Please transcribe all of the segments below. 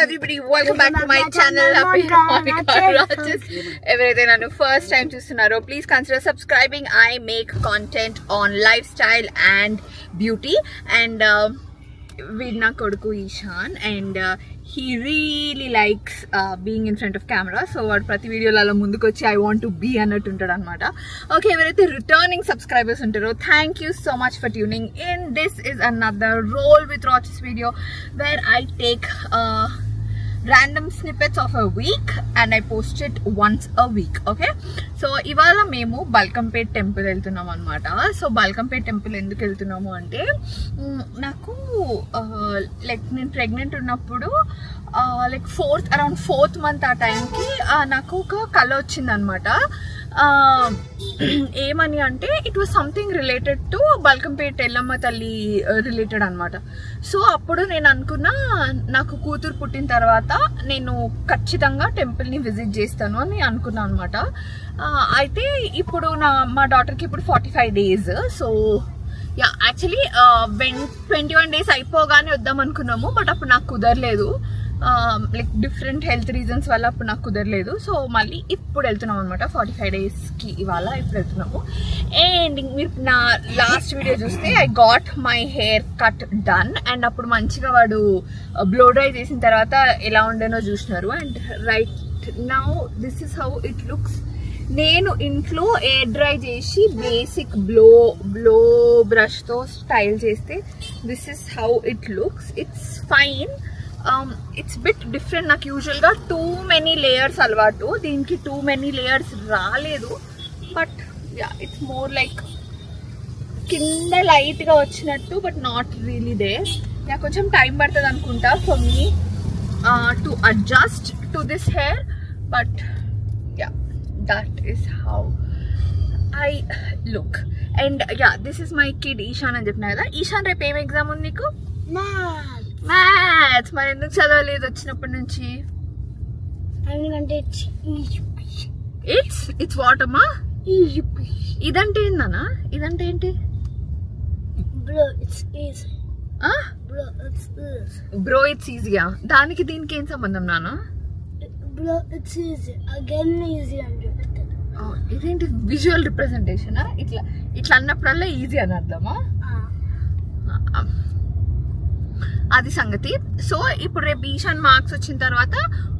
everybody, welcome back to my channel. Everything nanu first time chustunaro, please consider subscribing. I make content on lifestyle and beauty, and Vidna Koduku Ishan, and he really likes being in front of camera. So what prati video lala mundukochi I want to be annattu untadu anamata. Okay, everything returning subscribers untaro, thank you so much for tuning in. This is another Roll with Roches video where I take random snippets of a week and I post it once a week. Okay, so ivala memu Balkampet temple veltunam anamata. So Balkampet temple enduku veltunamu ante naku like నేను pregnant ఉన్నప్పుడు like around 4th month ఆ టైంకి నాకు ఒక కళ వచ్చింది అనమాట. ఏమని అంటే it was something related to Balkampet Yellamma తల్లి రిలేటెడ్ అనమాట. సో అప్పుడు నేను అనుకున్నా నాకు కూతురు పుట్టిన తర్వాత నేను ఖచ్చితంగా టెంపుల్ని విజిట్ చేస్తాను అని అనుకున్నాను అనమాట. అయితే ఇప్పుడు మా డాటర్కి ఇప్పుడు 45 days. So yeah, actually 21 days అయిపోగానే వద్దాం అనుకున్నాము, బట్ అప్పుడు నాకు కుదరలేదు. లైక్ డిఫరెంట్ హెల్త్ రీజన్స్ వల్ల అప్పుడు నాకు కుదరలేదు. సో మళ్ళీ ఇప్పుడు వెళ్తున్నాం అనమాట. 45 daysకి ఇవాళ ఇప్పుడు వెళ్తున్నాము. అండ్ మీరు నా లాస్ట్ వీడియో చూస్తే I got my hair cut done, and అప్పుడు మంచిగా వాడు బ్లో డ్రై చేసిన తర్వాత ఎలా ఉండేనో చూసినారు. And right now this is how it looks. నేను ఇంట్లో ఎయిర్ డ్రై చేసి బేసిక్ బ్లో బ్రష్ తో స్టైల్ చేస్తే this is how it looks. It's fine, it's bit different. నాకు యూజువల్గా టూ మెనీ లేయర్స్ అలవాటు, దీనికి టూ మెనీ లేయర్స్ రాలేదు. But yeah, it's more like కింద లైట్గా వచ్చినట్టు, బట్ నాట్ రియలీ దేర్. నాకు కొంచెం టైం పడుతుంది అనుకుంటా for me to adjust to this hair, but yeah, that is how I look. And yeah, this is my kid Ishan అని చెప్పినా కదా. ఈశాన్ రేపు ఏం ఎగ్జామ్ ఉంది నీకు? మ్యాథ్స్. మరి ఎందుకు చదవలేదు వచ్చినప్పటి నుంచి? ఇట్స్ వాట్ అమ్మా? ఇదంటే ఏందన్నా? ఇదంటే ఏంటి? బ్రో ఇట్స్ ఈజీయా? దానికి దీనికి ఏం సంబంధం నాన్న? Bro, it's easy. Again easy and repeated. ఇదేంటి విజువల్ రిప్రజెంటేషన్? ఇట్లా అన్నప్పుడల్లా ఈజీ అని అర్థమా? అది సంగతి. సో ఇప్పుడు రేపు ఈశాన్ మార్క్స్ వచ్చిన తర్వాత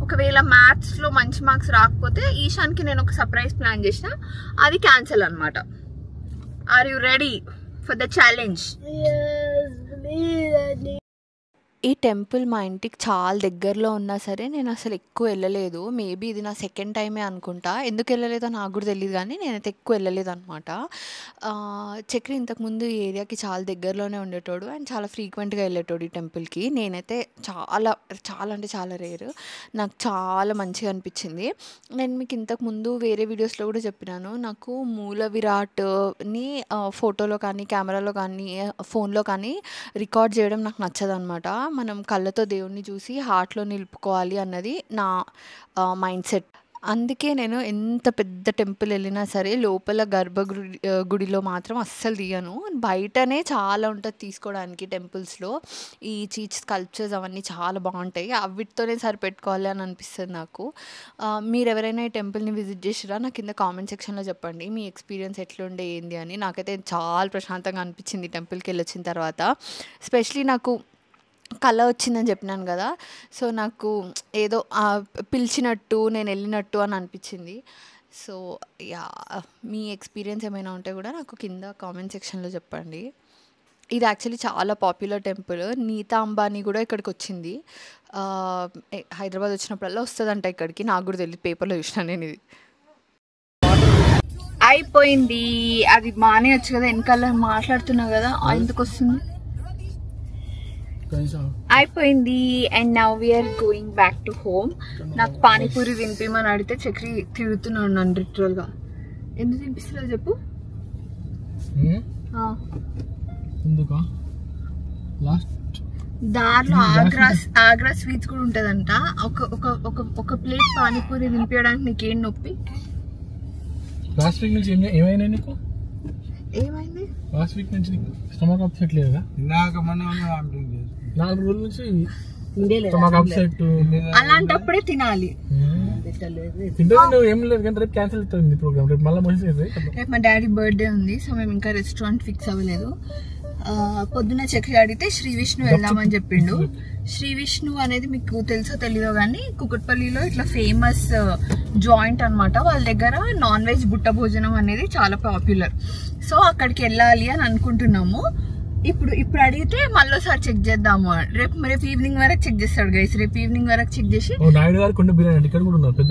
ఒకవేళ మ్యాథ్స్ లో మంచి మార్క్స్ రాకపోతే ఈశాన్కి నేను ఒక సర్ప్రైజ్ ప్లాన్ చేసిన, అది క్యాన్సిల్ అనమాట. Are you ready for the challenge? Yes, please. ఈ టెంపుల్ మా ఇంటికి చాలా దగ్గరలో ఉన్నా సరే నేను అసలు ఎక్కువ వెళ్ళలేదు. మేబీ ఇది నా సెకండ్ టైమే అనుకుంటా. ఎందుకు వెళ్ళలేదో నాకు కూడా తెలియదు, కానీ నేనైతే ఎక్కువ వెళ్ళలేదు అనమాట. చక్రి ఇంతకుముందు ఈ ఏరియాకి చాలా దగ్గరలోనే ఉండేటోడు అండ్ చాలా ఫ్రీక్వెంట్గా వెళ్ళేటోడు ఈ టెంపుల్కి. నేనైతే చాలా చాలా అంటే చాలా రేరు. నాకు చాలా మంచిగా అనిపించింది. నేను మీకు ఇంతకుముందు వేరే వీడియోస్లో కూడా చెప్పినాను, నాకు మూల విరాట్ని ఫోటోలో కానీ కెమెరాలో కానీ ఫోన్లో కానీ రికార్డ్ చేయడం నాకు నచ్చదు అనమాట. మనం కళ్ళతో దేవుణ్ణి చూసి హార్ట్లో నిలుపుకోవాలి అన్నది నా మైండ్ సెట్. అందుకే నేను ఎంత పెద్ద టెంపుల్ వెళ్ళినా సరే లోపల గుడిలో మాత్రం అస్సలు తీయను. బయటనే చాలా ఉంటుంది తీసుకోవడానికి టెంపుల్స్లో. ఈ చీజ్ స్కల్ప్చర్స్ అవన్నీ చాలా బాగుంటాయి, అవిటితోనే సరిపెట్టుకోవాలి అని అనిపిస్తుంది నాకు. మీరు ఎవరైనా ఈ టెంపుల్ని విజిట్ చేసిరా? నాకు కింద కామెంట్ సెక్షన్లో చెప్పండి మీ ఎక్స్పీరియన్స్ ఎట్లుండే ఏంది అని. నాకైతే చాలా ప్రశాంతంగా అనిపించింది టెంపుల్కి వెళ్ళి వచ్చిన తర్వాత. ఎస్పెషలీ నాకు కళ వచ్చిందని చెప్పినాను కదా, సో నాకు ఏదో పిలిచినట్టు నేను వెళ్ళినట్టు అని అనిపించింది. సో యా, మీ ఎక్స్పీరియన్స్ ఏమైనా ఉంటే కూడా నాకు కింద కామెంట్ సెక్షన్లో చెప్పండి. ఇది యాక్చువల్లీ చాలా పాపులర్ టెంపుల్. నీతా అంబానీ కూడా ఇక్కడికి వచ్చింది. హైదరాబాద్ వచ్చినప్పుడల్లా వస్తుందంట ఇక్కడికి. నాకు కూడా తెలియదు, పేపర్లో చూసినా నేను. ఇది అయిపోయింది. అది మానే వచ్చు కదా, వెనకాల మాట్లాడుతున్నా కదా, ఎందుకు వస్తుంది? అయిపోయింది. And now we're going back to home. నాకు పానీపూరి తినిపిమని అడిగితే చక్రి తిరుగుతున్నాడు నన్ను లిటరల్ గా. ఎందుకు తినిపిస్తున్నావు చెప్పు? దారిలో ఆగ్రా స్వీట్స్ కూడా ఉంటదంట. ఒక ప్లేట్ పానీపూరి తినిపించడానికి నీకేం నొప్పి? ఏమైంది? లాస్ట్ వీక్ నుంచి స్టమక్ అప్సెట్ లేదా? 4 రోజుల నుంచి స్టమక్ అప్సెట్ అలాంటప్పుడే తినాలి. తింటే నువ్వు ఏం లేదు కానీ రేపు క్యాన్సిల్ అవుతుంది ప్రోగ్రామ్. రేపు మళ్ళీ మోసేది. రేపు మా డాడీ బర్త్డే ఉంది, సో మేము ఇంకా రెస్టారెంట్ ఫిక్స్ అవ్వలేదు. పొద్దున్న చక్రి అడిగితే శ్రీ విష్ణు వెళ్దామని చెప్పిండు. శ్రీ విష్ణు అనేది మీకు తెలుసో తెలీదో కానీ కుకట్పల్లిలో ఇట్లా ఫేమస్ జాయింట్ అనమాట. వాళ్ళ దగ్గర నాన్ వెజ్ బుట్ట భోజనం అనేది చాలా పాపులర్. సో అక్కడికి వెళ్ళాలి అని అనుకుంటున్నాము. ఇప్పుడు అడిగితే మళ్ళీసారి చెక్ చేద్దాము. రేపు ఈవినింగ్ వరకు చెక్ చేస్తాడు గైస్. రేపు ఈవినింగ్ వరకు చెక్ చేసి నాయుడు గారు కుండ బిర్యానీ ఇక్కడ కూడా ఉన్నారు పెద్ద.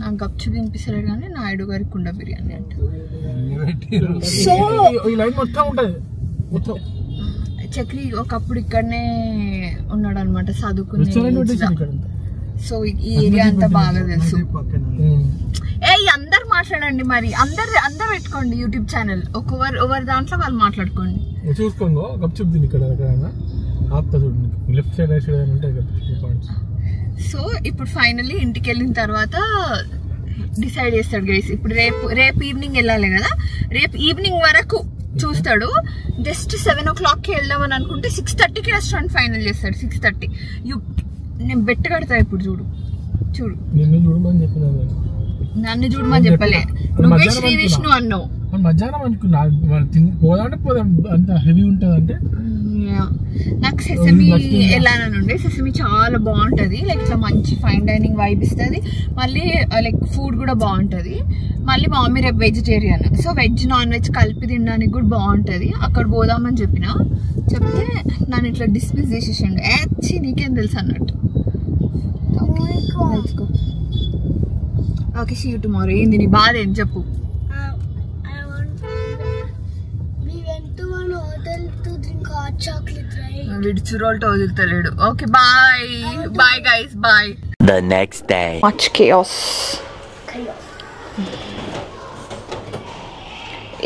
నాకు గప్చు తినిపిస్తాడు కానీ నాయుడు గారి కుండ బిర్యానీ అంటే. సో ఈ లైన్ మొత్తం ఉంటది. మొత్తం చక్రి ఒకప్పుడు ఇక్కడనే ఉన్నాడు అనమాట చదువుకునే. సో ఈ ఏరియా అంతా బాగా తెలుసు. అందరు మాట్లాడండి మరి, అందరు పెట్టుకోండి యూట్యూబ్ ఛానల్. ఒకరి దాంట్లో వాళ్ళు మాట్లాడుకోండి. చూసుకోండి గప్చుప్ దీని ఇక్కడ ఆపుతా చూడండి. లెఫ్ట్ సైడ్ రైట్ సైడ్ ఉంటాయి పాయింట్స్. సో ఇప్పుడు ఫైనల్లీ ఇంటికి వెళ్ళిన తర్వాత డిసైడ్ చేస్తాడు గైస్. ఇప్పుడు రేపు ఈవినింగ్ వెళ్ళాలి కదా, రేపు ఈవినింగ్ వరకు చూస్తాడు. జస్ట్ 7 o'clockకి వెళ్దామని అనుకుంటే 6:30కి రెస్టారెంట్ ఫైనల్ చేస్తాడు. 6:30 నేను బెట్ కడతా. ఇప్పుడు చూడు నిన్ను చూడమని చెప్పినా, నన్ను చూడమని చెప్పలే, నువ్వే శ్రీ విష్ణు అన్నావు. మధ్యాహ్నం అనుకున్నా పోదాంటే పోదాం. అంత హెవీ ఉంటుంది అంటే నాకు సెసమి వెళ్ళానండి. సెసమి చాలా బాగుంటది. లైక్ ఇట్లా మంచి ఫైన్ డైనింగ్ వైబ్ ఇస్తుంది. మళ్ళీ లైక్ ఫుడ్ కూడా బాగుంటది. మళ్ళీ మా మమ్మీ రేపు vegetarian, so veg non veg కలిపి తినడానికి కూడా బాగుంటది. అక్కడ పోదామని చెప్తే నన్ను ఇట్లా డిస్మిస్ చేసేసిండు. యాక్చి నీకేం తెలుసు అన్నట్టు. Okay, see you tomorrow. ఏంది నీ బాధ ఏం చెప్పు. విడుచురోల్తో వదులుతలేడు. Okay bye guys, bye. The next day. Much chaos.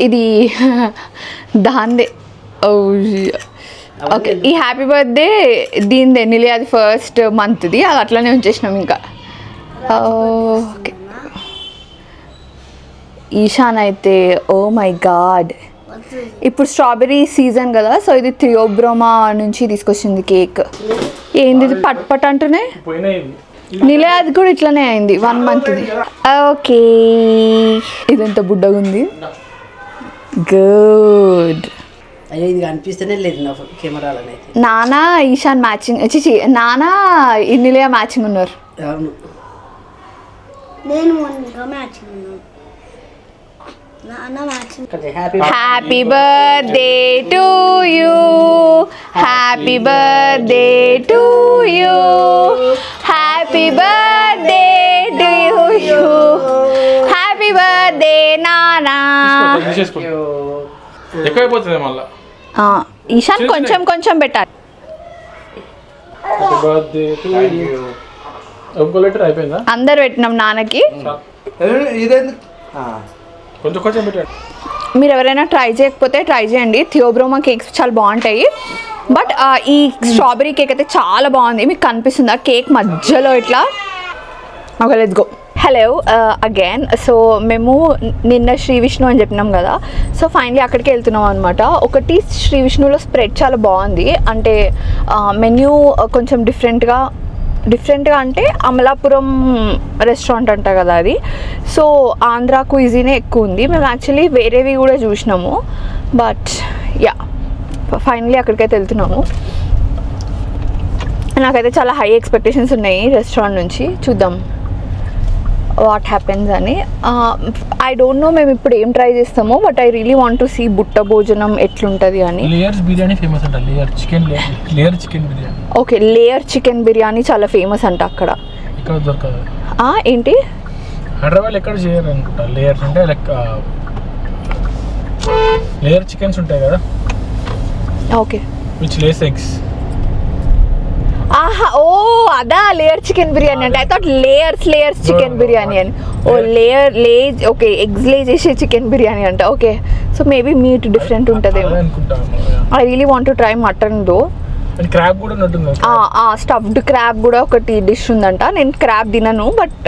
ఇది దాందే. ఓకే, ఈ హ్యాపీ బర్త్డే దీనిదే నిలియాది ఫస్ట్ మంత్ది. అది అట్లనే ఉంచేసినాం ఇంకా. ఓకే, ఈశాన్ అయితే ఓ మై గాడ్, ఇప్పుడు స్ట్రాబెర్రీ సీజన్ కదా, సో ఇది థియోబ్రోమా నుంచి తీసుకొచ్చింది కేక్. ఏంది ఇది పట్ పట్ అంటూనే నిలయాది కూడా ఇట్లనే అయింది 1 monthది. ఓకే, ఇదంతా బుడ్డగా ఉంది. గుడ్. ఇది కనిపిస్తేనే లేదు నా కెమెరాలో. నానా ఈశాన్ మ్యాచింగ్, నానా నిలయ మ్యాచింగ్ ఉన్నారు. అవును, నేను మ్యాచింగ్ ఉన్నాను. Happy birthday to you, happy birthday to you, happy birthday to you, happy birthday నానా. ఎక్కువైపోతుంది మళ్ళీ. ఈశాన్ కొంచెం కొంచెం పెట్టాలి. అందరు పెట్టినాం నాన్నకి. మీరు ఎవరైనా ట్రై చేయకపోతే ట్రై చేయండి. థియోబ్రోమా కేక్స్ చాలా బాగుంటాయి. బట్ ఈ స్ట్రాబెరీ కేక్ అయితే చాలా బాగుంది. మీకు కనిపిస్తుందా కేక్ మధ్యలో ఇట్లా. Okay, let's go. Hello again. So మేము నిన్న శ్రీ విష్ణు అని చెప్పినాం కదా, సో ఫైనలీ అక్కడికి వెళ్తున్నాం అనమాట. ఒకటి శ్రీ విష్ణులో స్ప్రెడ్ చాలా బాగుంది. అంటే మెన్యూ కొంచెం డిఫరెంట్గా అంటే అమలాపురం రెస్టారెంట్ అంట కదా అది. సో ఆంధ్రా క్విజీనే ఎక్కువ ఉంది. మేము యాక్చువల్లీ వేరేవి కూడా చూసినాము. బట్ యా, ఫైనలీ అక్కడికైతే వెళ్తున్నాము. నాకైతే చాలా హై ఎక్స్పెక్టేషన్స్ ఉన్నాయి రెస్టారెంట్ నుంచి. చూద్దాం వాట్ హ్యాపెన్స్ అని. ఐ డోంట్ నో మేము ఇప్పుడు ఏం ట్రై చేస్తామో, but I really want to see బుట్ట భోజనం ఎట్లుంటుంది అని. లేయర్స్ బిర్యానీ ఫేమస్ అంట. Layer chicken biryani. Okay, layer chicken biryani చాలా ఫేమస్ అంట అక్కడ. ఇక్కడ దొరకదు. ఏంటి హైదరాబాద్ ఎక్కడ చేయరు అనుకుంటా. లేయర్స్ అంటే లైక్ లేయర్ చికెన్స్ ఉంటాయి కదా. Okay, which Lay's eggs. ఆహా, ఓ అదా లేయర్ చికెన్ బిర్యానీ అంటే. I thought layers chicken biryani అని. ఓ లేజ్ ఓకే, ఎగ్స్ లే చేసే చికెన్ బిర్యానీ అంట. Okay, so maybe meat different ఉంటుందేమో. I really want to try mutton though. Crab కూడా ఉంటుంది. స్టఫ్డ్ క్రాబ్ కూడా ఒకటి డిష్ ఉందంట. నేను క్రాబ్ తినను, బట్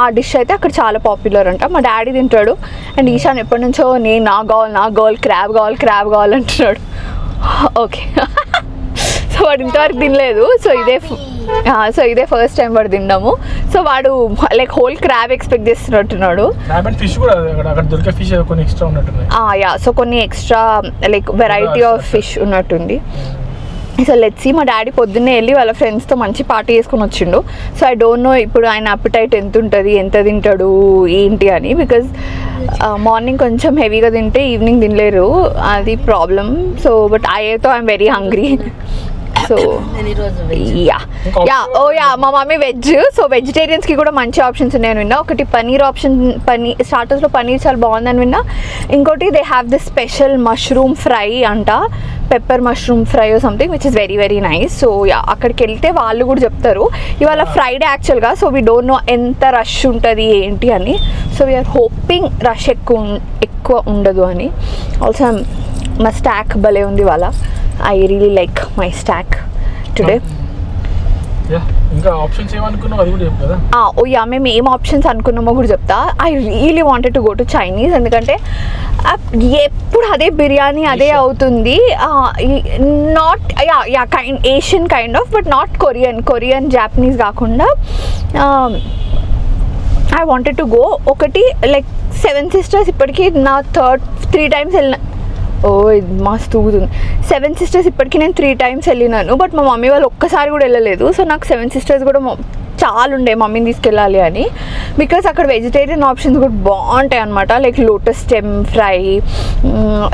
ఆ డిష్ అయితే అక్కడ చాలా పాపులర్ అంట. మా డాడీ తింటాడు. అండ్ ఈశాన్ ఎప్పటి నుంచో నాకు కావాలి క్రాబ్ కావాలి అంటున్నాడు. ఓకే, సో వాడు ఇంతవరకు తినలేదు. సో ఇదే ఫస్ట్ టైం వాడు తిన్నాము. సో వాడు లైక్ హోల్ క్రాబ్ ఎక్స్పెక్ట్ చేస్తున్నట్టున్నాడు. యా, సో కొన్ని extra like variety of fish ఉన్నట్టుంది. So let's see. మా డాడీ పొద్దున్నే వెళ్ళి వాళ్ళ ఫ్రెండ్స్తో మంచి పార్టీ చేసుకొని వచ్చిండు. సో ఐ డోంట్ నో ఇప్పుడు ఆయన అపిటైట్ ఎంత ఉంటుంది, ఎంత తింటాడు ఏంటి అని. బికాజ్ మార్నింగ్ కొంచెం హెవీగా తింటే ఈవినింగ్ తినలేరు, అది problem. So but I'm very hungry. So మా మమ్మీ వెజ్. సో వెజిటేరియన్స్కి కూడా మంచి ఆప్షన్స్ ఉన్నాయని విన్నా. ఒకటి పనీర్ ఆప్షన్, స్టార్టర్స్లో పనీర్ చాలా బాగుందని విన్నా. ఇంకోటి they have this special mushroom fry అంట, pepper mushroom fry something which is very very nice. So అక్కడికి వెళ్తే వాళ్ళు కూడా చెప్తారు. ఇవాళ ఫ్రైడే యాక్చువల్గా, సో వీ డోంట్ నో ఎంత రష్ ఉంటుంది ఏంటి అని. సో వీఆర్ హోపింగ్ రష్ ఎక్కువ ఉండదు అని. ఆల్సో మా స్టాక్ భలే ఉంది ఇవాళ. I really like my stack today. ఇంకా ఆప్షన్స్ ఏమనుకున్నావు అది కూడా చెప్పు కదా. మేము ఏం ఆప్షన్స్ అనుకున్నామో కూడా చెప్తా. I really wanted to go to Chinese, ఎందుకంటే ఎప్పుడు అదే బిర్యానీ అదే అవుతుంది. Not Asian kind of, but not Korean Japanese కాకుండా ఐ వాంటెడ్ టు గో. ఒకటి లైక్ 7 Sisters ఇప్పటికీ నా 3 times వెళ్ళిన. ఇది మస్తు ఊగుతుంది. 7 Sisters ఇప్పటికీ నేను 3 times వెళ్ళినాను. బట్ మా మమ్మీ వాళ్ళు ఒక్కసారి కూడా వెళ్ళలేదు. సో నాకు 7 Sisters కూడా చాలా ఉండే మమ్మీని తీసుకెళ్ళాలి అని. బికాస్ అక్కడ వెజిటేరియన్ ఆప్షన్స్ కూడా బాగుంటాయి అనమాట. లైక్ లోటస్ స్టెమ్ ఫ్రై,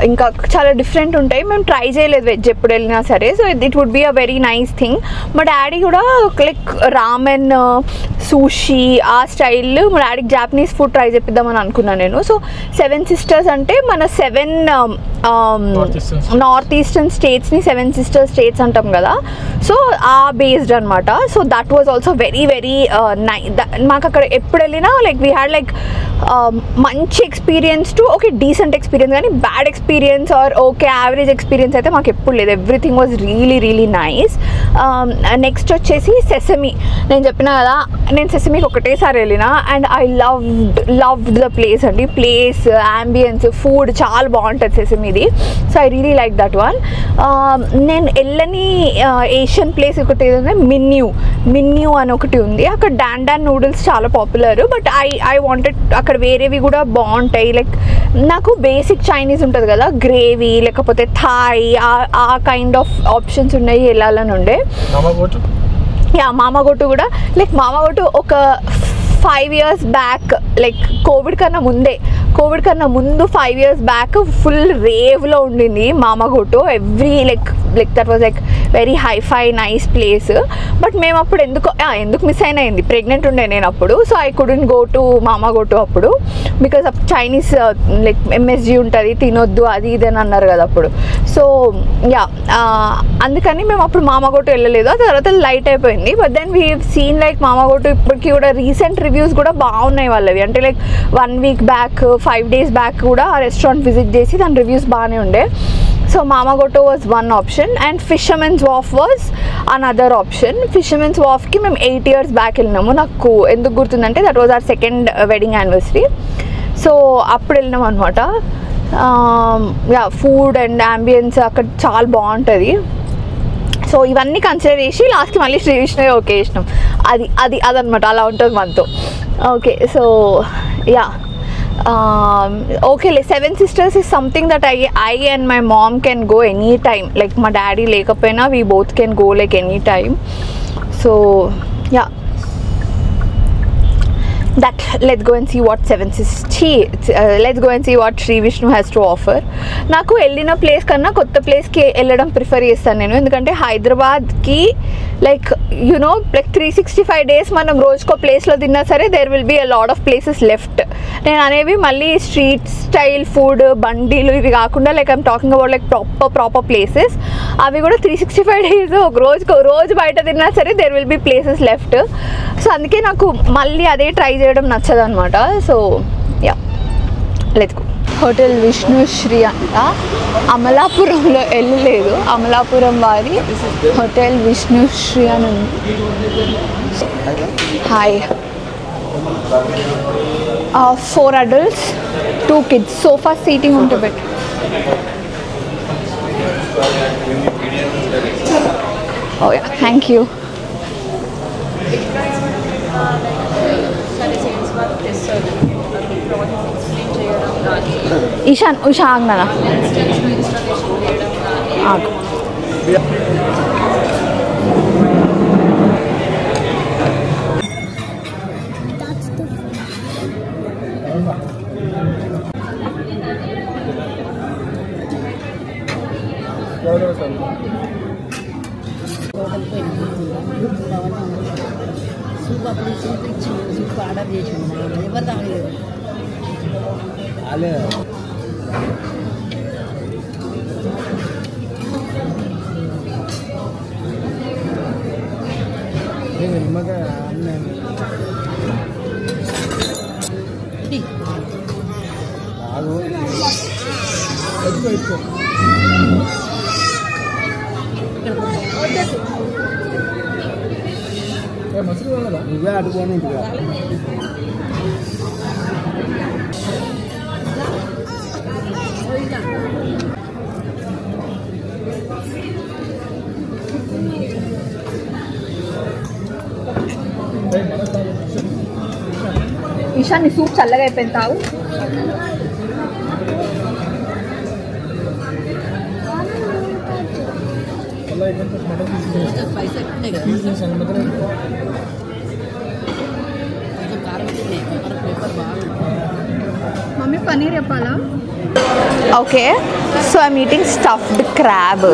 ఇంకా చాలా డిఫరెంట్ ఉంటాయి. మేము ట్రై చేయలేదు వెజ్ ఎప్పుడు వెళ్ళినా సరే. So it would be a very nice thing. మా డాడీ కూడా లైక్ రామెన్, సూషీ ఆ స్టైల్. మా డాడీకి జాపనీస్ ఫుడ్ ట్రై చేపిద్దామని అనుకున్నాను నేను. సో 7 Sisters అంటే మన 7 నార్త్ ఈస్టర్న్ స్టేట్స్ని 7 Sisters స్టేట్స్ అంటాం కదా. సో ఆ బేస్డ్ అనమాట. So that was also very very nice. మాకు అక్కడ ఎప్పుడు వెళ్ళినా లైక్ వీ హ్యాడ్ లైక్ మంచి experience to okay decent experience, కానీ bad experience or okay average experience అయితే మాకు ఎప్పుడు లేదు. Everything was really really nice. Next వచ్చేసి సెసమీ. నేను చెప్పిన కదా, నేను సెసమీకి ఒకటేసారి వెళ్ళిన and I loved the place అండి. ప్లేస్, యాంబియన్స్, ఫుడ్ చాలా బాగుంటుంది సెసమీది. So I really like that one. నేను వెళ్ళని ఏషియన్ ప్లేస్ ఒకటి ఏదంటే మిన్యూ అని ఒకటి ఉంది. అక్కడ డాన్ నూడిల్స్ చాలా పాపులర్. బట్ ఐ వాంటెడ్ అక్కడ వేరేవి కూడా బాగుంటాయి. లైక్ నాకు బేసిక్ చైనీస్ ఉంటుంది కదా, గ్రేవీ లేకపోతే థాయ్, ఆ కైండ్ ఆఫ్ ఆప్షన్స్ ఉన్నాయి వెళ్ళాలని ఉండే. మామగోటు కూడా లైక్ మామగోటు ఒక 5 years బ్యాక్, లైక్ కోవిడ్ కన్నా ముందు 5 years బ్యాక్ ఫుల్ రేవ్లో ఉండింది Mamagoto. Every like that was like very hifi nice place. But మేము అప్పుడు ఎందుకు మిస్ అయినది, ప్రెగ్నెంట్ ఉండే నేను అప్పుడు. So I couldn't go to Mamagoto అప్పుడు, బికాస్ చైనీస్ లైక్ MSG ఉంటుంది తినొద్దు అది ఇది అని అన్నారు కదా అప్పుడు. సో అందుకని మేము అప్పుడు మామగోటు వెళ్ళలేదు. ఆ తర్వాత లైట్ అయిపోయింది. But then we seen like Mamagoto ఇప్పటికీ కూడా రీసెంట్ రివ్యూస్ కూడా బాగున్నాయి వాళ్ళవి. అంటే like 1 week back, 5 days back కూడా ఆ రెస్టారెంట్ విజిట్ చేసి దాని రివ్యూస్ బాగానే ఉండే. So Mamagoto was one option and Fishermen's Wharf was another option. Fishermen's వాఫ్కి మేము 8 years బ్యాక్ వెళ్ళినాము. నాకు ఎందుకు గుర్తుందంటే that was our 2nd wedding anniversary. సో అప్పుడు వెళ్ళినాం అనమాట. ఫుడ్ అండ్ అంబియన్స్ అక్కడ చాలా బాగుంటుంది. సో ఇవన్నీ కన్సిడర్ చేసి లాస్ట్కి మళ్ళీ శ్రీ విష్ణువే ఓకే చేసినాం. అదనమాట, అలా ఉంటుంది మనతో. Okay, so okay, like 7 Sisters is something that I and my mom can go anytime. Like my daddy lekapena, we both can go like anytime. So that let's go and see what 7 Sisters let's go and see what Sri Vishnu has to offer. నాకు వెళ్ళిన place కన్నా కొత్త ప్లేస్కి వెళ్ళడం prefer చేస్తాను నేను. ఎందుకంటే హైదరాబాద్కి లైక్ లైక్ 365 days మనం రోజుకో ప్లేస్లో తిన్నా సరే there will be a lot of places left. నేను అనేవి మళ్ళీ స్ట్రీట్ స్టైల్ ఫుడ్, బండిలు ఇవి కాకుండా like I'm talking about like proper places. అవి కూడా 365 days ఒక రోజు బయట తిన్నా సరే there will be places left. So అందుకే నాకు మళ్ళీ అదే ట్రై చేయడం నచ్చదు అనమాట. So let's go. Hotel Vishnusri అంట, అమలాపురంలో వెళ్ళలేదు. అమలాపురం వారి హోటల్ విష్ణుశ్రీ అని ఉంది. Hi. 4 adults, 2 kids. Sofa seating ఉంటే better. Oh yeah thank you. Ishaan ఉషా ఆగ్నా ఆగు. That's the సూప్ అప్పుడు సూప్ ఇచ్చి సూప్ ఆర్డర్ చేసి ఎవరు తాగలేదు. నువ్వే అడుగుని ఈశాన్ నీ సూప్ చల్లగా అయిపోయింది తాగు. స్పైసీ ఎక్కువ కదా కొంచెం కారం పేపర్ బాగా. మమ్మీ పన్నీర్ చెప్పాలా? Okay so I'm eating stuffed crab.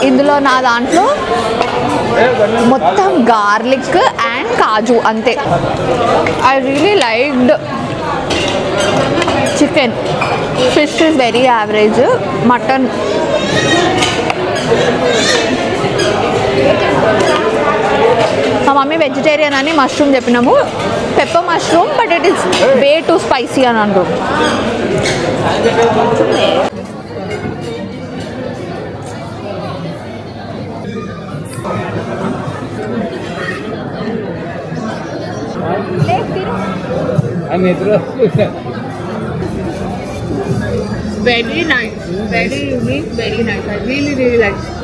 ఇందులో నా దాంట్లో మొత్తం గార్లిక్ అండ్ కాజు అంతే. I really liked chicken. Fish is very average. Mutton మా మమ్మీ వెజిటేరియన్ అని మష్రూమ్ చెప్పినాము, pepper mushroom, but it is way too spicy అని అంటారు. Very nice, very unique, very nice. I really, really like it.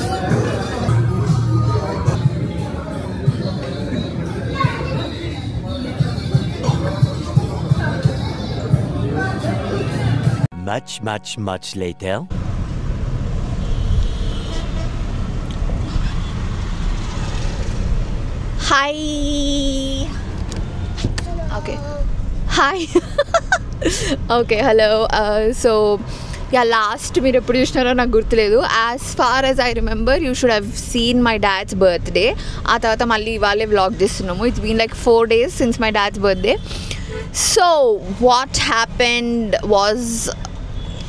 Much later. Hi. Okay. Hi. Okay, hello. So last మీరు ఎప్పుడు చూసినారో నాకు గుర్తులేదు. As far as I remember you should have seen my dad's birthday. ఆ తర్వాత మళ్ళీ ఇవాళే vlog చేస్తున్నాము. It's been like 4 days since my dad's birthday. So what happened was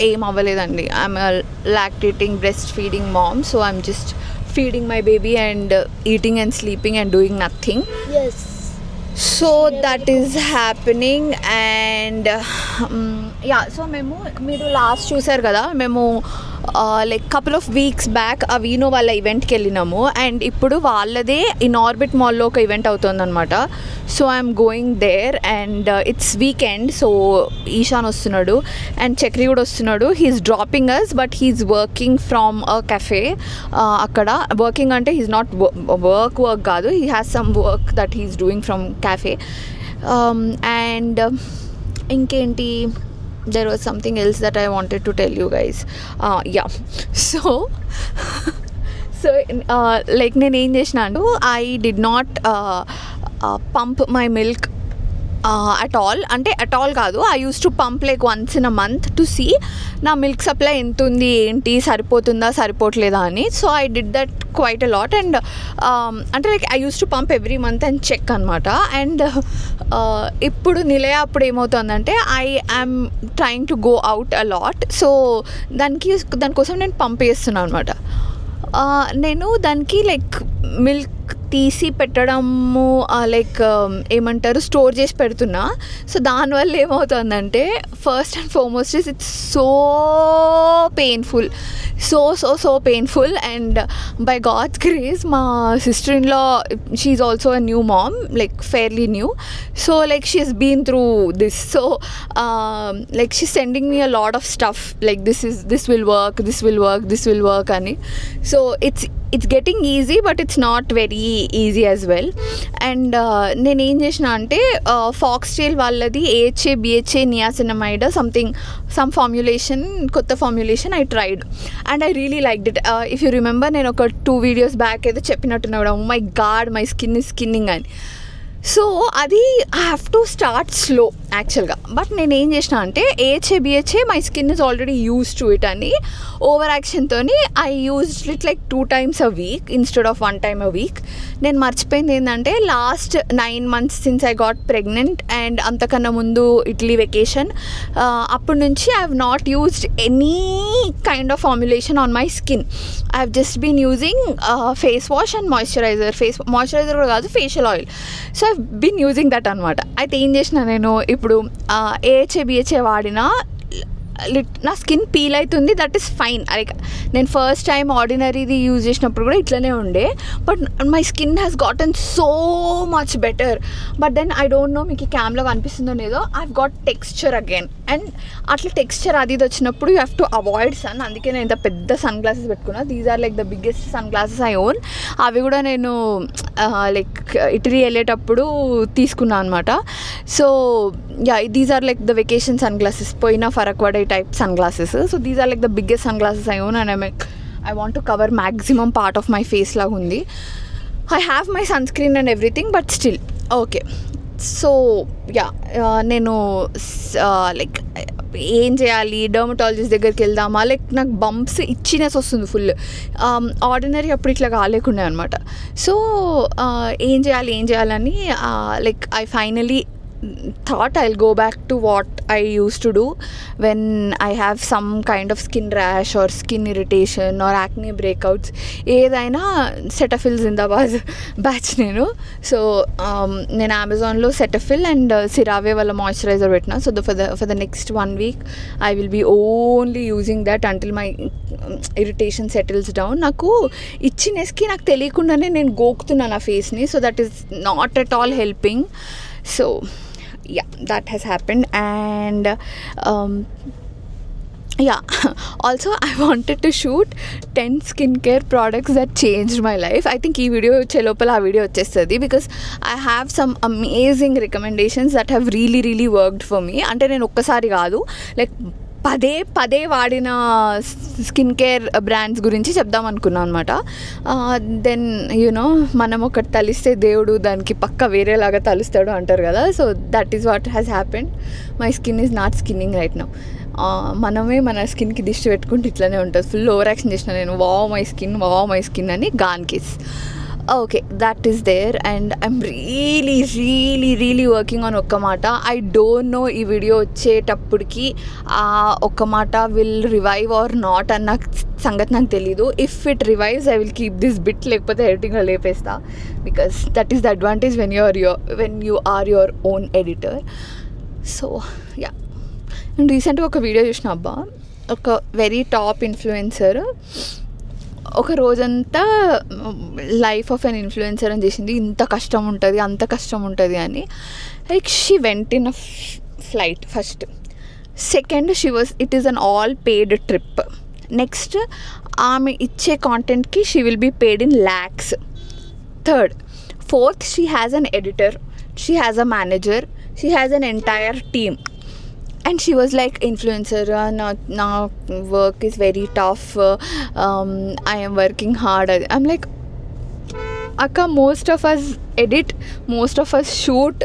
ఏం అవ్వలేదండి. I'm lactating breast feeding mom. So I'm just feeding my baby and eating and sleeping and doing nothing. yes. So that is happening and yeah. సో మీరు last చూసారు కదా, మేము like couple of weeks back ఆ వీనో వాళ్ళ ఈవెంట్కి వెళ్ళినాము. And ఇప్పుడు వాళ్ళదే ఇన్ ఆర్బిట్ మాల్లో ఒక ఈవెంట్ అవుతుందన్నమాట. So I'm going there and it's weekend. So Ishaan వస్తున్నాడు అండ్ చక్రి కూడా వస్తున్నాడు. He's dropping us but he's working from a cafe. అక్కడ వర్కింగ్ అంటే హీఈస్ నాట్ వర్క్ కాదు, he has some work that he's doing from cafe. And ఇంకేంటి, there was something else that I wanted to tell you guys. Yeah, so like నేను ఏం చేసినాను, I did not pump my milk at all. అంటే at all కాదు, I used to pump like once in a month to see నా milk supply ఎంత ఉంది, ఏంటి, సరిపోతుందా సరిపోవట్లేదా అని. So I did that quite a lot. And అంటే like I use to pump every month and check అనమాట. అండ్ ఇప్పుడు నిలయ అప్పుడు ఏమవుతుందంటే I am trying to go out a lot. So దానికోసం నేను పంప్ చేస్తున్నాను అనమాట. నేను దానికి లైక్ మిల్క్ తీసి పెట్టడము లైక్ ఏమంటారు, స్టోర్ చేసి పెడుతున్నా. సో దానివల్ల ఏమవుతుందంటే first and foremost is it's so painful, so painful. And by God's grace మా sister in law, she is also a new mom, like fairly new. So like she has been through this. So like she sending me a lot of stuff like this will work అని. So it's getting easy but it's not very easy as well. And నేను ఏం చేసిన అంటే Foxtale వాళ్ళది AHA BHA niacinamide some formulation, కొత్త formulation I tried and I really liked it. If you remember నేను ఒక 2 videos back ఏదో చెప్పినట్టున్నా కూడా, my God my skin is skinning అని. సో అది I have to start slow యాక్చువల్గా. బట్ నేను ఏం చేసిన అంటే AHA BHA my skin is already use to it అని ఓవర్ యాక్షన్తో I used it like 2 times a week instead of 1 time a week. నేను మర్చిపోయింది ఏంటంటే last 9 months since I got pregnant and అంతకన్నా ముందు ఇటలీ వెకేషన్, అప్పటి నుంచి I have not used any kind of formulation on my skin. I have just been using face wash and moisturiser కూడా కాదు, facial oil. So I been using that అనమాట. అయితే ఏం చేసిన నేను ఇప్పుడు AHA BHA వాడినా నా స్కిన్ పీల్ అవుతుంది, దట్ ఈస్ ఫైన్. లైక్ నేను ఫస్ట్ టైం ఆర్డినరీది యూజ్ చేసినప్పుడు కూడా ఇట్లనే ఉండే, but my skin has gotten so much better. But then I don't know మీకు ఈ క్యామ్లో కనిపిస్తుందో లేదో, I have got texture again. And అట్లా టెక్స్చర్ అది వచ్చినప్పుడు you have to avoid sun. అందుకే నేను ఇంత పెద్ద సన్ గ్లాసెస్ పెట్టుకున్నా. These are like the biggest sunglasses I own. అవి కూడా నేను లైక్ ఇటలీ వెళ్ళేటప్పుడు తీసుకున్నాను అనమాట. So yeah, these are like the vacation sunglasses, పోయిన ఫరక్ పడే type sunglasses. So these are like the biggest sunglasses I own and I want to cover maximum part of my face la undi. I have my sunscreen and everything but still okay. So yeah, నేను like ఏం చేయాలి, dermatologist దగ్గరికి వెళ్దామా, like నాకు bumps itchiness వస్తుంది full. Ordinary అప్పుడు ఇట్లా కాలేకుండా అనమాట. సో ఏం చేయాలని like I finally thought I'll go back to what I used to do when I have some kind of skin rash or skin irritation or acne breakouts. ఏదైనా Cetaphil జిందాబాద్ batch నేను. So నేను అమెజాన్లో Cetaphil and సిరావే వాళ్ళ moisturiser పెట్టినా. So for the next 1 week I will be only using that until my irritation settles down. నాకు ఇచ్చినెస్కి నాకు తెలియకుండానే నేను గోకుతున్నాను నా ఫేస్ని. So that is not at all helping. So yeah, that has happened. And yeah, also I wanted to shoot 10 skincare products that changed my life. I think ee video chelopala video vachestadi because I have some amazing recommendations that have really worked for me. Ante nenu okkasari kaadu, like పదే వాడిన skin care brands గురించి చెప్దాం అనుకున్నాను అనమాట. Then you know మనం ఒకటి తలిస్తే దేవుడు దానికి పక్క వేరేలాగా తలుస్తాడు అంటారు కదా. So that is what has happened. My skin is not skinning right now. మనమే మన స్కిన్కి దిష్టి పెట్టుకుంటే ఇట్లనే ఉంటుంది. ఫుల్ ఓవర్ యాక్షన్ చేసిన నేను, వావ్ మై స్కిన్ అని gone kiss. Okay, that is there and I'm really working on Okkamata. I don't know ee video వచ్చేటప్పటికి Okkamata will revive or not అన్న సంగతి నాకు తెలీదు. If it revives I will keep this bit లేకపోతే ఎడిటింగ్లో లేపేస్తా, because that is the advantage when you are your own editor. So yeah, నేను రీసెంట్గా ఒక video చూసిన అబ్బా, ఒక వెరీ టాప్ ఇన్ఫ్లుయెన్సర్ ఒక రోజంతా లైఫ్ ఆఫ్ అన్ ఇన్ఫ్లుయెన్సర్ అని చేసింది. ఇంత కష్టం ఉంటుంది అంత కష్టం ఉంటుంది అని. Like she went in a flight first. Second it is an all paid trip. Next ఆమె ఇచ్చే కాంటెంట్కి she will be paid in lakhs. Third, fourth, she has an editor, she has a manager, she has an entire team. And she was like, influencer, now work is very tough, I am working hard. I'm like, Akka, most of us edit, most of us shoot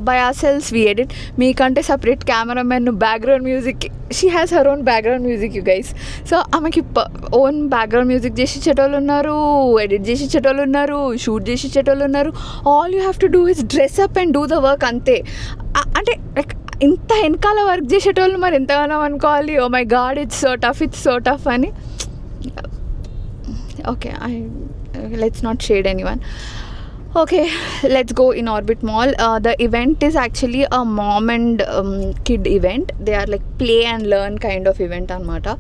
by ourselves, we edit. Meekante separate cameraman, background music. She has her own background music, you guys. So amaki own background music చేసి చెటోళ్ళు ఉన్నారు, edit చేసి చెటోళ్ళు ఉన్నారు, shoot చేసి చెటోళ్ళు ఉన్నారు. All you have to do is dress up and do the work అంతే. అంటే like ఇంత వెనకాల వర్క్ చేసేటోళ్ళు మరి ఎంతగానో అనుకోవాలి. Oh my God, it's so tough అని. Okay, let's not shade anyone. Okay, let's go in Orbit Mall. The event is actually a mom and kid event. They are like play and learn kind of event anamata.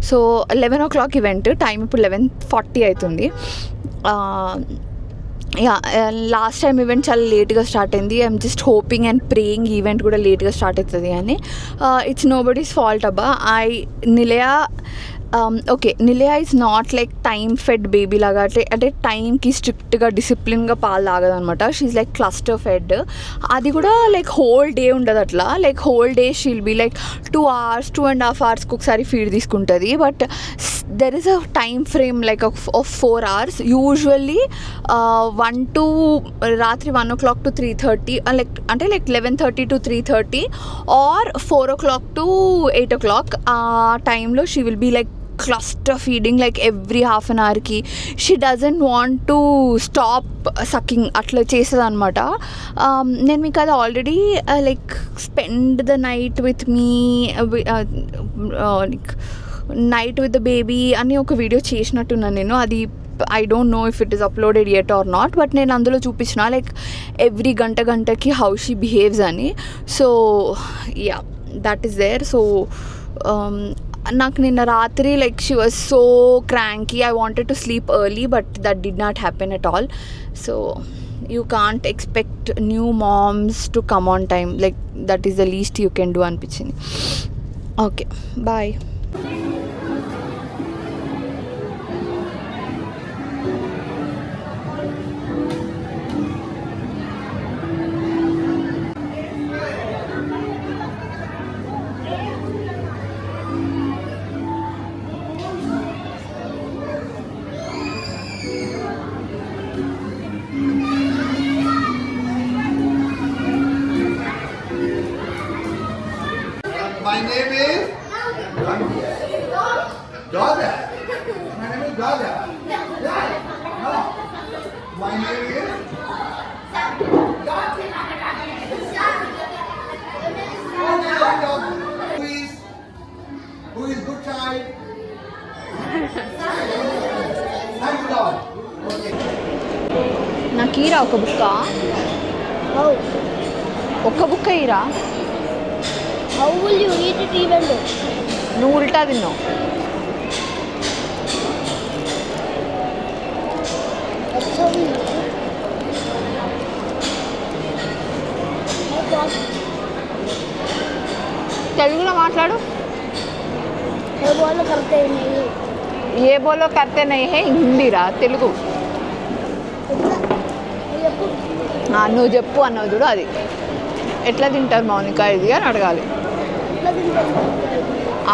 So 11 o'clock event, time ఇప్పుడు 11:40 అవుతుంది. Yeah, last time event చాలా లేట్గా start అయింది. I'm just hoping and praying event కూడా లేట్గా start అవుతుంది అని. It's no buddies fault అబ్బా. Nilaya okay, Nilaya is not like time fed baby లాగా, అంటే టైంకి స్ట్రిక్ట్గా డిసిప్లిన్గా పాలు తాగదనమాట. She's like cluster fed. అది కూడా లైక్ హోల్ డే ఉండదు అట్లా, like whole day she'll be like 2 hours 2.5 hours ఒకసారి ఫీడ్ తీసుకుంటుంది. But there is a time frame like of 4 hours usually. 1 to రాత్రి 1 o'clock to 3:30, లైక్ అంటే like 11:30 to 3:30 or 4 o'clock to 8 o'clock. ఆ టైంలో she will be like cluster feeding like every half an అవర్కి. She doesn't want to stop sucking, అట్లా చేస్తుంది అనమాట. నేను మీకు అది already like spend the night with me, night with the baby అని ఒక వీడియో చేసినట్టున్నాను నేను. అది I don't know if it is uploaded yet or not, but నేను అందులో చూపించిన లైక్ ఎవ్రీ గంటకి హౌ షీ బిహేవ్స్ అని. So yeah, that is there. So నాకు నిన్న రాత్రి like she was so cranky. I wanted to sleep early but that did not happen at all. So you can't expect new moms to come on time, like that is the least you can do అనిపించింది. Okay, bye. My name is Dada. My name is Dada. No. My name is Who is good child? Thank you, Lord. Okay. నాకు ఈరా ఒక బుక్క, ఒక్క బుక్క ఈరా. How will you eat it even though? నువ్వు ఉల్టా తిన్నావు. That's how we eat it. My God. తెలుగులో మాట్లాడు. Hey, boy, करते नहीं. ఏ బోలో కర్తే నహీ హై, హిందీరా, తెలుగు. నువ్వు చెప్పు అన్నావు చూడు, అది ఎట్లా తింటారు మౌనిక ఇది అని అడగాలి.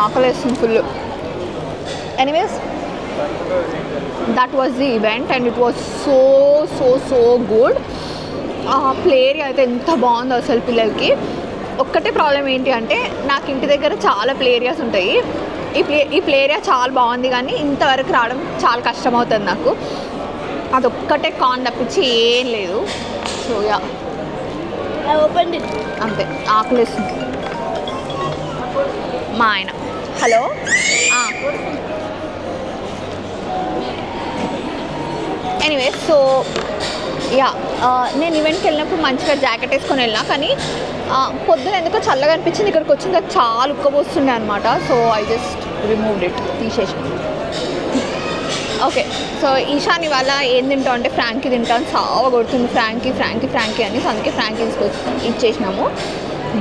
ఆకలి వేస్తుంది full. Anyways, that was the event and it was so so so good. Play area అయితే ఎంత బాగుందో అసలు పిల్లలకి. ఒక్కటే ప్రాబ్లం ఏంటి అంటే నాకు ఇంటి దగ్గర చాలా ప్లే ఏరియాస్ ఉంటాయి. ఈ ప్లే ఏరియా చాలా బాగుంది కానీ ఇంతవరకు రావడం చాలా కష్టం అవుతుంది నాకు. అదొక్కటే కాన్ తప్పించి ఏం లేదు. సో యా, అంతే, ఆకలిస్తుంది. మా ఆయన హలో. ఎనీవే, సో యా, నేను ఈవెంట్కి వెళ్ళినప్పుడు మంచిగా జాకెట్ వేసుకొని వెళ్ళినా, కానీ పొద్దున ఎందుకో చల్లగా అనిపించింది. ఇక్కడికి వచ్చిన తర్వాత చాలా ఉక్కబోస్తుండే అనమాట. So I just removed it, తీసేసి. ఓకే, సో ఈశాన్ ఇవాళ ఏం తింటాం అంటే ఫ్రాంకీ తింటాను. సావ కొడుతుంది ఫ్రాంకీ అని. సో అందుకే ఫ్రాంకీ తీసుకొచ్చి ఇచ్చేసినాము.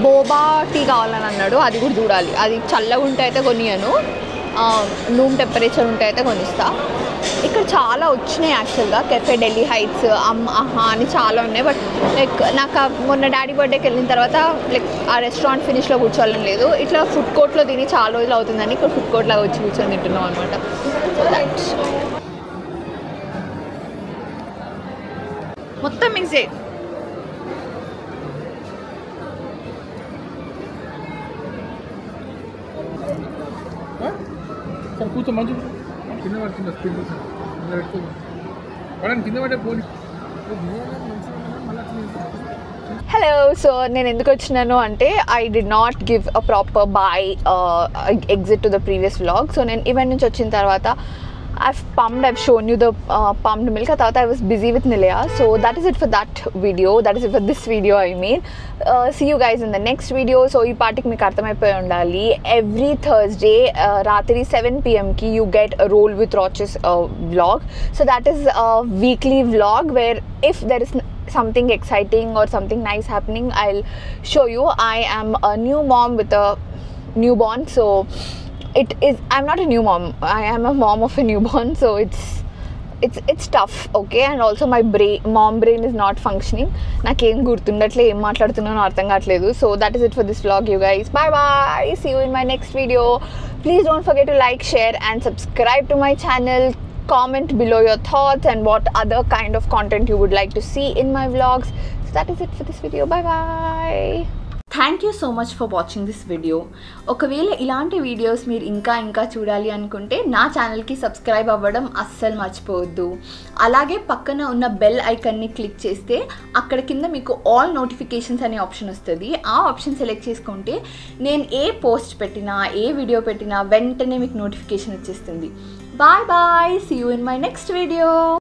బోబా టీ కావాలని అన్నాడు, అది కూడా చూడాలి. అది చల్లగా ఉంటే అయితే కొనియను, రూమ్ టెంపరేచర్ ఉంటే అయితే కొనిస్తా. ఇక్కడ చాలా వచ్చినాయి యాక్చువల్గా, కెఫే ఢిల్లీ హైట్స్, ఆహా అని చాలా ఉన్నాయి. బట్ లైక్ నాకు మొన్న డాడీ బర్త్డేకి వెళ్ళిన తర్వాత లైక్ ఆ రెస్టారెంట్ ఫినిష్లో కూర్చోవాలని లేదు. ఇట్లా ఫుడ్ కోర్ట్లో తిని చాలా రోజులు అవుతుందని ఇక్కడ ఫుడ్ కోర్ట్లాగా వచ్చి కూర్చొని తింటున్నాం అనమాట. సో దట్ మొత్తం మిక్స్ చేయి. కూర్చో, మంచి కింద పడుతుంది స్పీడ్ పెట్టుకోవాలి, కింద పడే పోనీ. హలో, సో నేను ఎందుకు వచ్చినాను అంటే I did not give a proper bye exit to the previous vlog. సో నేను ఈవెంట్ నుంచి వచ్చిన తర్వాత I've shown you the pumped milk. I was busy with Nilaya. So that is it for that video. That is it for this video, I mean. See you guys in the next video. So ee party ki meeku arthamayipoyi undali. Every Thursday ratri 7 PM ki you get a Roll with Roches vlog. So that is a weekly vlog where if there is something exciting or something nice happening, I'll show you. I am a new mom with a newborn, so I'm not a new mom. I am a mom of a newborn, so it's tough, okay? And also my mom brain is not functioning. Nakem gurtundatle em maatladutunnano artham kaatledu. So that is it for this vlog, you guys. Bye bye. See you in my next video. Please don't forget to like, share and subscribe to my channel. Comment below your thoughts and what other kind of content you would like to see in my vlogs. So that is it for this video. Bye bye. Thank you so much for watching this video. ఒకవేళ ఇలాంటి videos మీరు ఇంకా చూడాలి అనుకుంటే నా ఛానల్కి subscribe అవ్వడం అస్సలు మర్చిపోవద్దు. అలాగే పక్కన ఉన్న బెల్ ఐకాన్ని క్లిక్ చేస్తే అక్కడ కింద మీకు ఆల్ నోటిఫికేషన్స్ అనే ఆప్షన్ వస్తుంది. ఆ ఆప్షన్ సెలెక్ట్ చేసుకుంటే నేను ఏ పోస్ట్ పెట్టినా ఏ వీడియో పెట్టినా వెంటనే మీకు నోటిఫికేషన్ వచ్చేస్తుంది. Bye bye. See you in my next video.